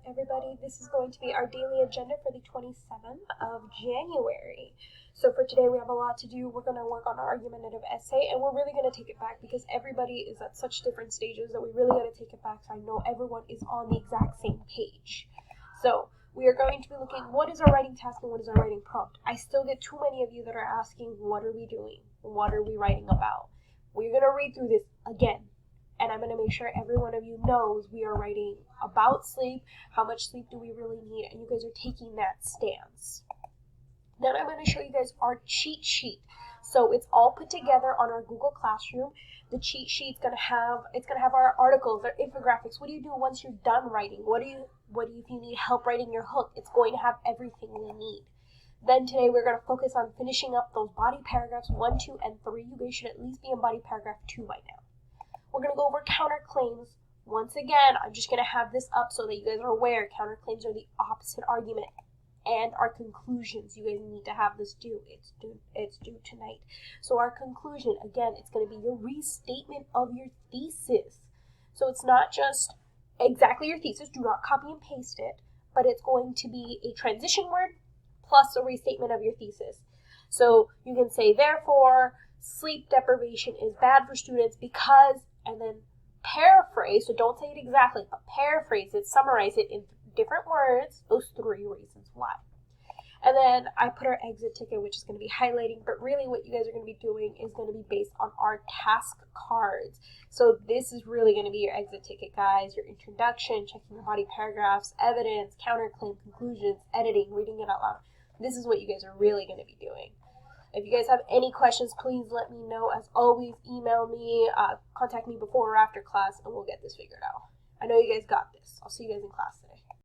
everybody. This is going to be our daily agenda for the 27th of January. So for today we have a lot to do. We're going to work on our argumentative essay, and we're really going to take it back because everybody is at such different stages that we really got to take it back so I know everyone is on the exact same page. So we are going to be looking what is our writing task and what is our writing prompt. I still get too many of you that are asking what are we doing? What are we writing about? We're going to read through this again. And I'm going to make sure every one of you knows we are writing about sleep, how much sleep do we really need, and you guys are taking that stance. Then I'm going to show you guys our cheat sheet. So it's all put together on our Google Classroom. The cheat sheet's going to have our articles, our infographics. What do you do once you're done writing? What do you if you need help writing your hook? It's going to have everything we need. Then today we're going to focus on finishing up those body paragraphs 1, 2, and 3. You guys should at least be in body paragraph 2 by now. We're going to go over counterclaims. Once again, I'm just going to have this up so that you guys are aware. Counterclaims are the opposite argument. And our conclusions. You guys need to have this due. It's due tonight. So our conclusion, again, it's going to be your restatement of your thesis. So it's not just exactly your thesis. Do not copy and paste it. But it's going to be a transition word plus a restatement of your thesis. So you can say, therefore, sleep deprivation is bad for students because, and then paraphrase, so don't say it exactly, but paraphrase it, summarize it in different words, those 3 reasons why. And then I put our exit ticket, which is going to be highlighting, but really what you guys are going to be doing is going to be based on our task cards. So this is really going to be your exit ticket, guys, your introduction, checking your body paragraphs, evidence, counterclaim, conclusions, editing, reading it out loud. This is what you guys are really going to be doing. If you guys have any questions, please let me know. As always, email me, contact me before or after class, and we'll get this figured out. I know you guys got this. I'll see you guys in class today.